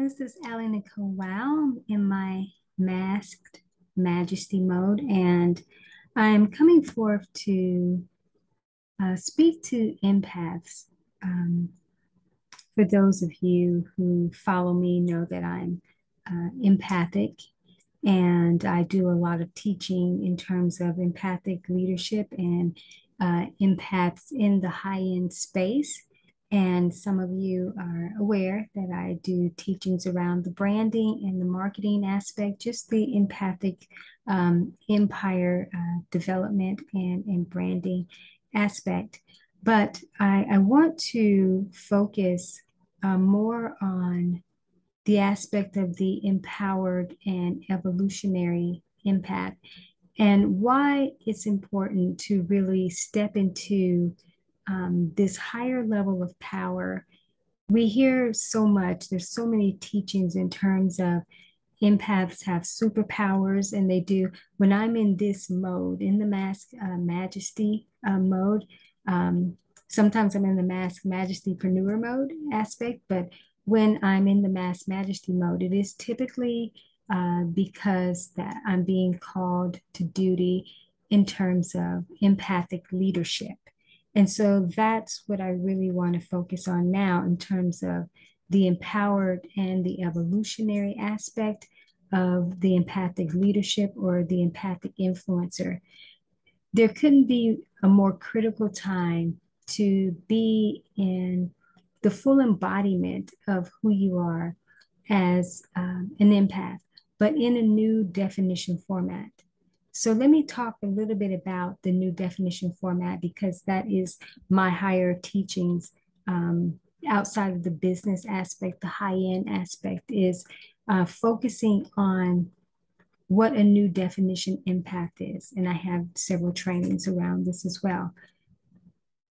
This is Allie Nicole Wow in my masked majesty mode, and I'm coming forth to speak to empaths. Um, for those of you who follow me, know that I'm empathic, and I do a lot of teaching in terms of empathic leadership and empaths in the high-end space. And some of you are aware that I do teachings around the branding and the marketing aspect, just the empathic empire development and branding aspect. But I want to focus more on the aspect of the empowered and evolutionary empath and why it's important to really step into this higher level of power. We hear so much, there's so many teachings in terms of empaths have superpowers, and they do. When I'm in this mode, in the mask majesty mode, um, sometimes I'm in the mask majesty-preneur mode aspect, but when I'm in the mask majesty mode, it is typically because that I'm being called to duty in terms of empathic leadership. And so that's what I really want to focus on now in terms of the empowered and the evolutionary aspect of the empathic leadership or the empathic influencer. There couldn't be a more critical time to be in the full embodiment of who you are as an empath, but in a new definition format. So let me talk a little bit about the new definition format because that is my higher teachings outside of the business aspect. The high-end aspect is focusing on what a new definition empath is. And I have several trainings around this as well.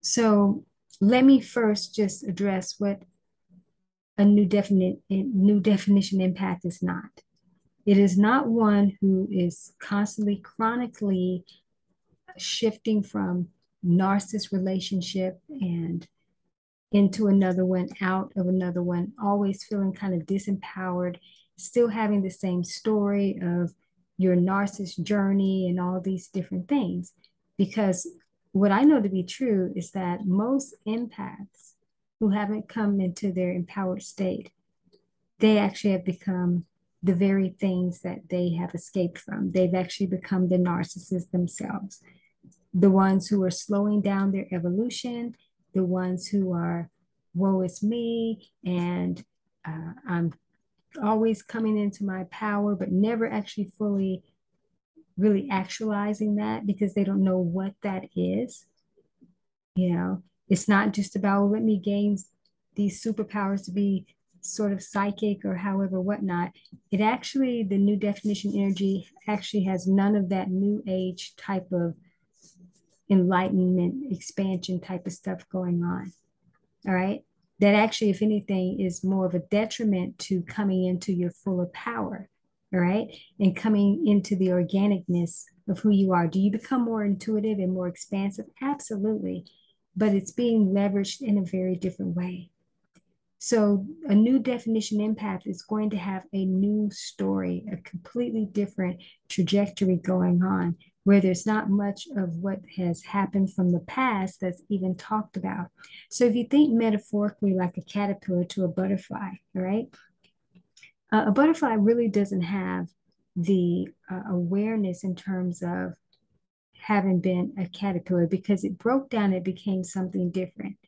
So let me first just address what a new definition empath is not. It is not one who is constantly, chronically shifting from narcissist relationship and into another one, out of another one, always feeling kind of disempowered, still having the same story of your narcissist journey and all these different things. Because what I know to be true is that most empaths who haven't come into their empowered state, they actually have become the very things that they have escaped from. They've actually become the narcissists themselves, the ones who are slowing down their evolution, the ones who are, woe is me, and I'm always coming into my power, but never actually fully really actualizing that because they don't know what that is. You know, it's not just about, well, let me gain these superpowers to be sort of psychic or however, whatnot. It actually, the new definition energy actually has none of that new age type of enlightenment, expansion type of stuff going on. All right. That actually, if anything, is more of a detriment to coming into your fuller power. All right. And coming into the organicness of who you are. Do you become more intuitive and more expansive? Absolutely. But it's being leveraged in a very different way. So a new definition empath is going to have a new story, a completely different trajectory going on, where there's not much of what has happened from the past that's even talked about. So if you think metaphorically like a caterpillar to a butterfly, all right? A butterfly really doesn't have the awareness in terms of having been a caterpillar because it broke down, it became something different.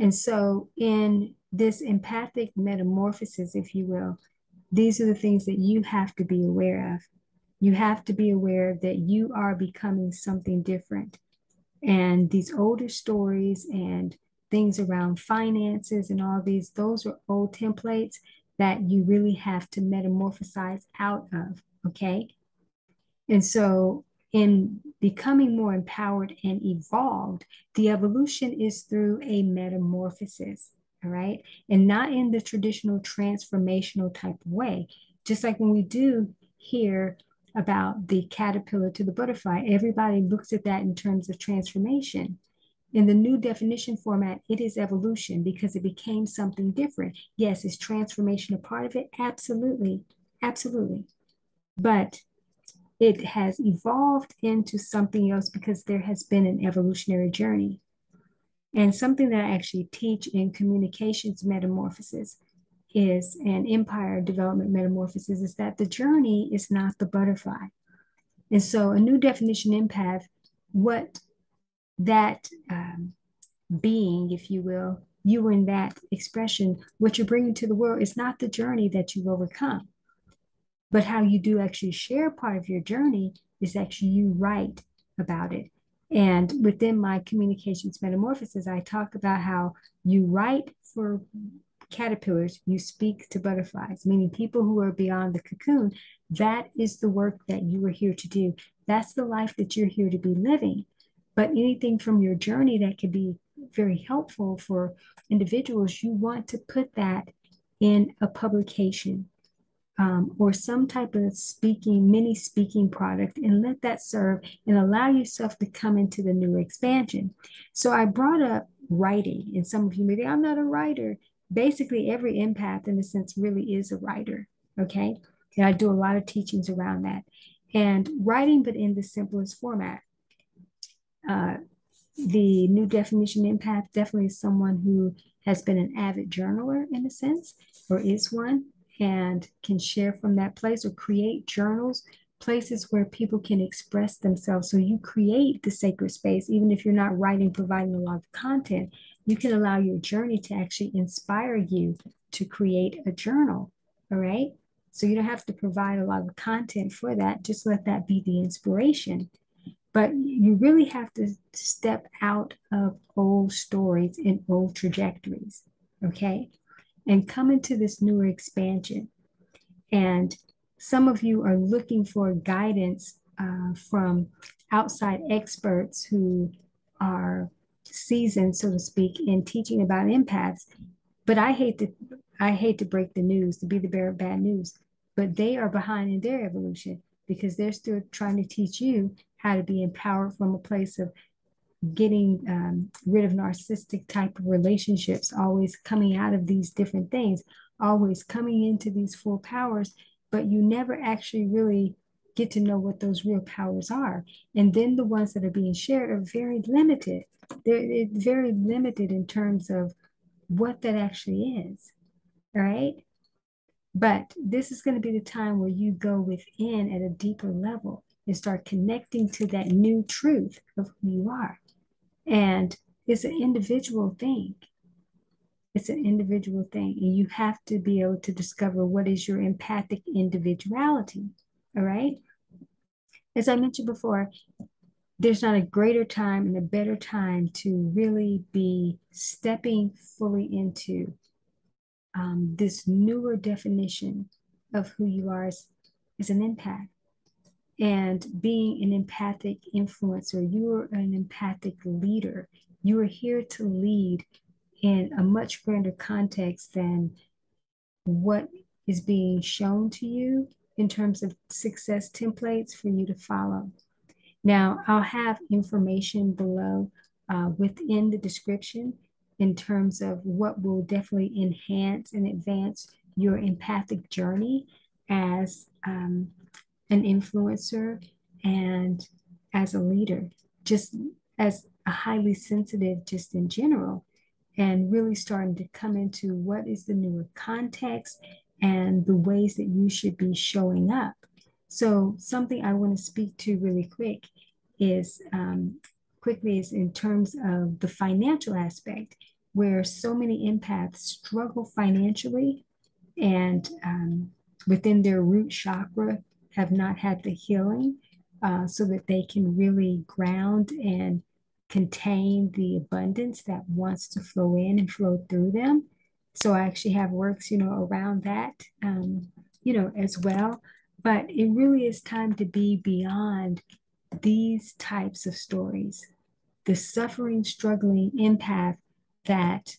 And so in this empathic metamorphosis, if you will, these are the things that you have to be aware of. You have to be aware that you are becoming something different. And these older stories and things around finances and all these, those are old templates that you really have to metamorphosize out of, okay? And so in becoming more empowered and evolved, the evolution is through a metamorphosis, all right? And not in the traditional transformational type of way. Just like when we do hear about the caterpillar to the butterfly, everybody looks at that in terms of transformation. In the new definition format, it is evolution because it became something different. Yes, is transformation a part of it? Absolutely. Absolutely. But it has evolved into something else because there has been an evolutionary journey. And something that I actually teach in communications metamorphosis is an empire development metamorphosis is that the journey is not the butterfly. And so a new definition empath, what that being, if you will, you in that expression, what you're bringing to the world is not the journey that you've overcome, but how you do actually share part of your journey is actually you write about it. And within my communications metamorphosis, I talk about how you write for caterpillars, you speak to butterflies, meaning people who are beyond the cocoon. That is the work that you are here to do. That's the life that you're here to be living. But anything from your journey that could be very helpful for individuals, you want to put that in a publication or some type of mini speaking product and let that serve and allow yourself to come into the new expansion. So I brought up writing, and some of you may think, I'm not a writer. Basically, every empath, in a sense, really is a writer. Okay. And I do a lot of teachings around that. And writing, but in the simplest format. The new definition empath definitely is someone who has been an avid journaler in a sense, or is one, and can share from that place or create journals, places where people can express themselves. So you create the sacred space, even if you're not writing, providing a lot of content, you can allow your journey to actually inspire you to create a journal. All right. So you don't have to provide a lot of content for that. Just let that be the inspiration. But you really have to step out of old stories and old trajectories, okay? And come into this newer expansion. And some of you are looking for guidance from outside experts who are seasoned, so to speak, in teaching about empaths. But I hate to break the news, to be the bearer of bad news, but they are behind in their evolution because they're still trying to teach you how to be empowered from a place of getting rid of narcissistic type of relationships, always coming out of these different things, always coming into these full powers, but you never actually really get to know what those real powers are. And then the ones that are being shared are very limited. They're very limited in terms of what that actually is. All right. But this is going to be the time where you go within at a deeper level and start connecting to that new truth of who you are. And it's an individual thing. It's an individual thing. And you have to be able to discover what is your empathic individuality. All right. As I mentioned before, there's not a greater time and a better time to really be stepping fully into this newer definition of who you are as an empath and being an empathic influencer. You're an empathic leader. You are here to lead in a much grander context than what is being shown to you in terms of success templates for you to follow. Now, I'll have information below within the description in terms of what will definitely enhance and advance your empathic journey as an influencer and as a leader, just as a highly sensitive, just in general, and really starting to come into what is the newer context and the ways that you should be showing up. So something I want to speak to really quickly is in terms of the financial aspect, where so many empaths struggle financially and within their root chakra have not had the healing so that they can really ground and contain the abundance that wants to flow in and flow through them. So I actually have works, around that, as well. But it really is time to be beyond these types of stories. The suffering, struggling empath that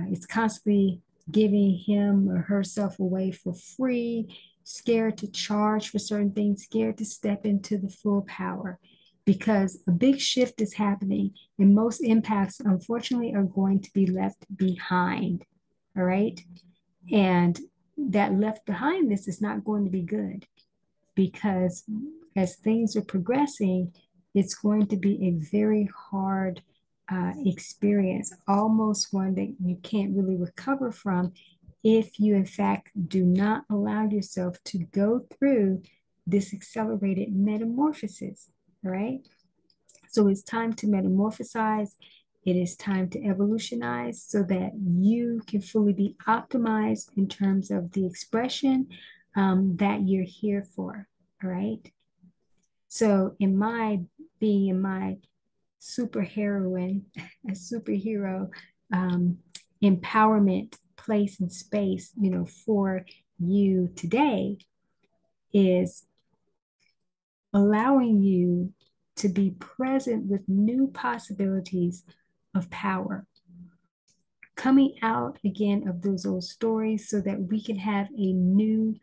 is constantly giving him or herself away for free, scared to charge for certain things, scared to step into the full power. because a big shift is happening, and most empaths, unfortunately, are going to be left behind. All right. And that left behindness is not going to be good, because as things are progressing, it's going to be a very hard experience, almost one that you can't really recover from if you, in fact, do not allow yourself to go through this accelerated metamorphosis. All right. So it's time to metamorphosize. It is time to evolutionize so that you can fully be optimized in terms of the expression that you're here for. All right. So being in my superheroine, a superhero empowerment place and space, for you today is allowing you to be present with new possibilities of power, coming out again of those old stories so that we can have a new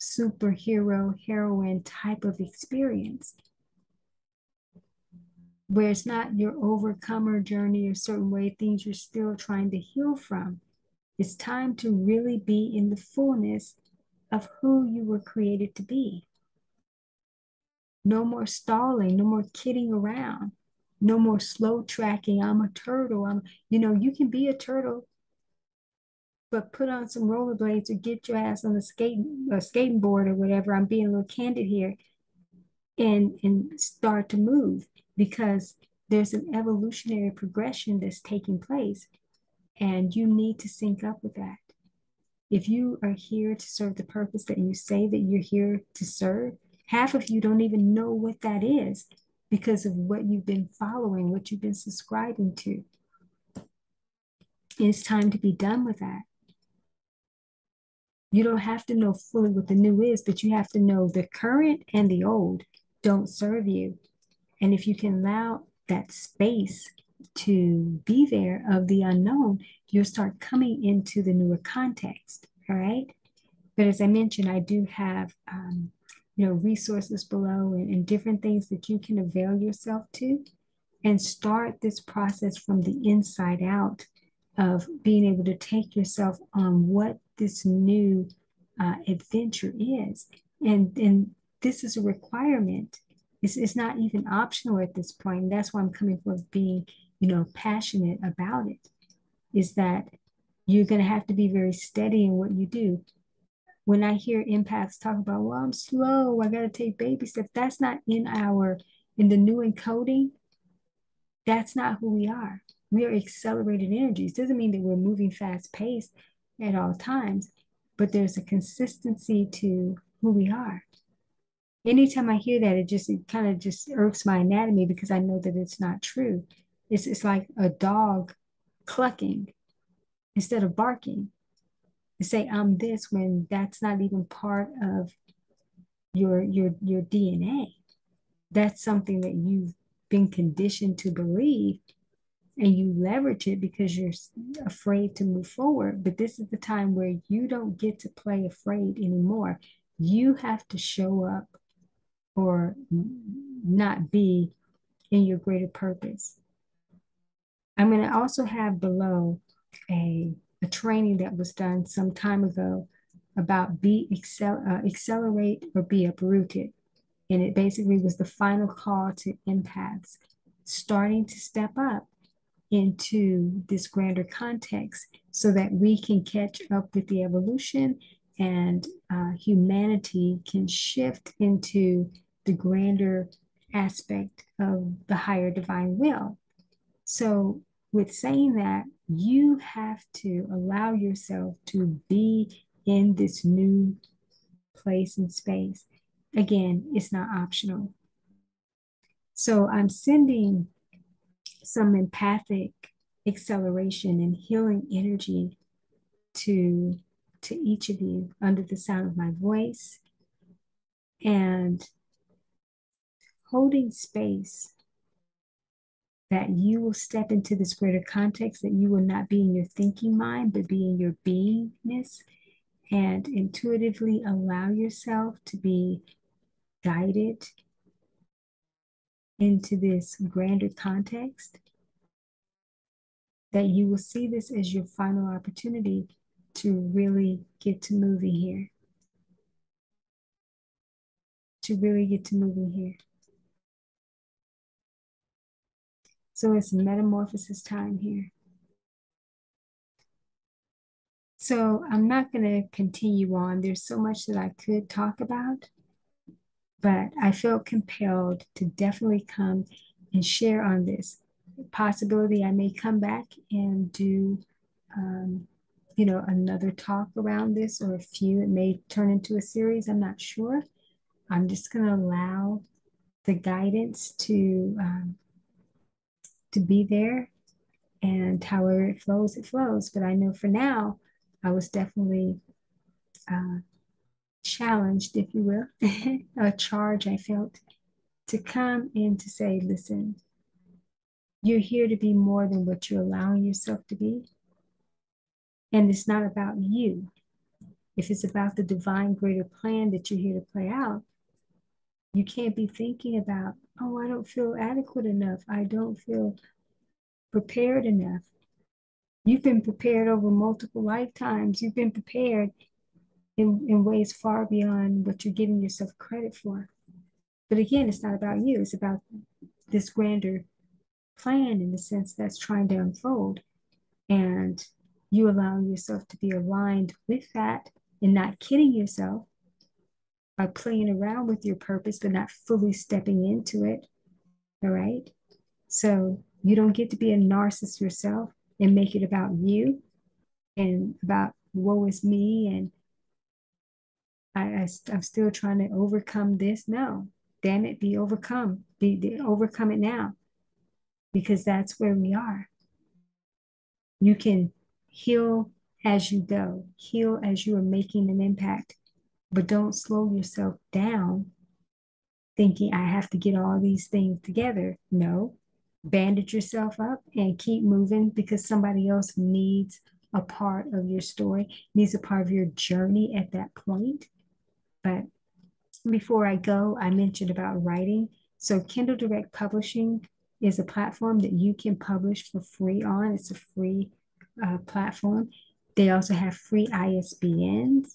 superhero, heroine type of experience where it's not your overcomer journey or certain way things you're still trying to heal from. It's time to really be in the fullness of who you were created to be. No more stalling, no more kidding around, no more slow tracking. I'm a turtle. You can be a turtle, but put on some rollerblades or get your ass on a skating board or whatever. I'm being a little candid here, and start to move, because there's an evolutionary progression that's taking place, and you need to sync up with that. If you are here to serve the purpose that you say that you're here to serve, half of you don't even know what that is because of what you've been following, what you've been subscribing to. It's time to be done with that. You don't have to know fully what the new is, but you have to know the current and the old don't serve you. And if you can allow that space to be there of the unknown, you'll start coming into the newer context. All right. But as I mentioned, I do have resources below, and different things that you can avail yourself to and start this process from the inside out of being able to take yourself on what this new adventure is. And this is a requirement. It's not even optional at this point. And that's why I'm coming from being, passionate about it, is that you're going to have to be very steady in what you do. When I hear empaths talk about, well, I'm slow, I got to take baby steps, that's not in the new encoding. That's not who we are. We are accelerated energies. Doesn't mean that we're moving fast paced at all times, but there's a consistency to who we are. Anytime I hear that, it kind of just irks my anatomy, because I know that it's not true. It's like a dog clucking instead of barking. To say I'm this when that's not even part of your DNA. That's something that you've been conditioned to believe, and you leverage it because you're afraid to move forward. But this is the time where you don't get to play afraid anymore. You have to show up or not be in your greater purpose. I'm going to also have below a training that was done some time ago about accelerate or be uprooted. And it basically was the final call to empaths starting to step up into this grander context so that we can catch up with the evolution, and humanity can shift into the grander aspect of the higher divine will. So, with saying that, you have to allow yourself to be in this new place and space. Again, it's not optional. So, I'm sending some empathic acceleration and healing energy to each of you under the sound of my voice, and holding space that you will step into this greater context, that you will not be in your thinking mind, but be in your beingness, and intuitively allow yourself to be guided into this grander context, that you will see this as your final opportunity to really get to moving here. To really get to moving here. So it's metamorphosis time here. So I'm not going to continue on. There's so much that I could talk about, but I felt compelled to definitely come and share on this. Possibility I may come back and do, another talk around this, or a few. It may turn into a series. I'm not sure. I'm just going to allow the guidance to be there, and however it flows, it flows. But I know for now, I was definitely challenged, if you will, a charge I felt to come in to say, listen, you're here to be more than what you're allowing yourself to be. And it's not about you. If it's about the divine greater plan that you're here to play out, you can't be thinking about, oh, I don't feel adequate enough. I don't feel prepared enough. You've been prepared over multiple lifetimes. You've been prepared in ways far beyond what you're giving yourself credit for. But again, it's not about you. It's about this grander plan, in the sense that's trying to unfold. And you allowing yourself to be aligned with that and not kidding yourself by playing around with your purpose, but not fully stepping into it. All right. So you don't get to be a narcissist yourself and make it about you and about woe is me, and I'm still trying to overcome this. No, damn it, be overcome. Overcome it now, because that's where we are. You can heal as you go, heal as you are making an impact, but don't slow yourself down thinking I have to get all these things together. No, bandage yourself up and keep moving, because somebody else needs a part of your story, needs a part of your journey at that point. But before I go, I mentioned about writing. So Kindle Direct Publishing is a platform that you can publish for free on. It's a free platform. They also have free ISBNs.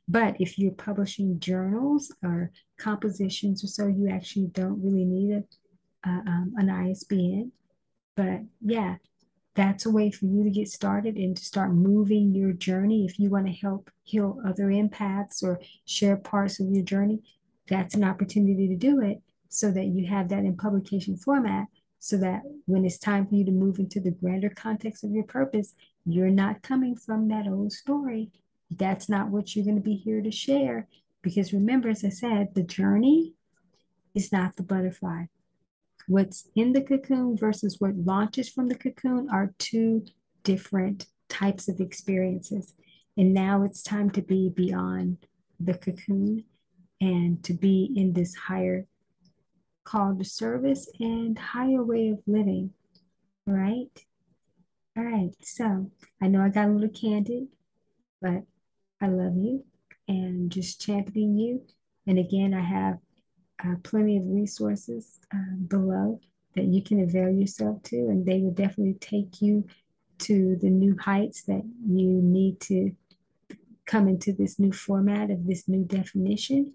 But if you're publishing journals or compositions or so, you actually don't really need an ISBN. But yeah, that's a way for you to get started and to start moving your journey. If you want to help heal other empaths or share parts of your journey, that's an opportunity to do it, so that you have that in publication format, so that when it's time for you to move into the grander context of your purpose, you're not coming from that old story. That's not what you're going to be here to share. Because remember, as I said, the journey is not the butterfly. What's in the cocoon versus what launches from the cocoon are two different types of experiences. And now it's time to be beyond the cocoon and to be in this higher call to service and higher way of living. All right. All right. So I know I got a little candid, but I love you and just championing you. And again, I have plenty of resources below that you can avail yourself to, and they will definitely take you to the new heights that you need to come into this new format of this new definition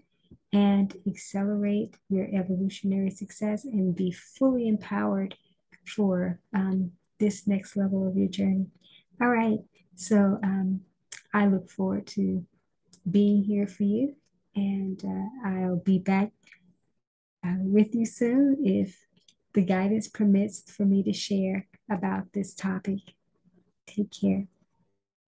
and accelerate your evolutionary success and be fully empowered for this next level of your journey. All right, so I look forward to being here for you, and I'll be back with you soon if the guidance permits for me to share about this topic. Take care.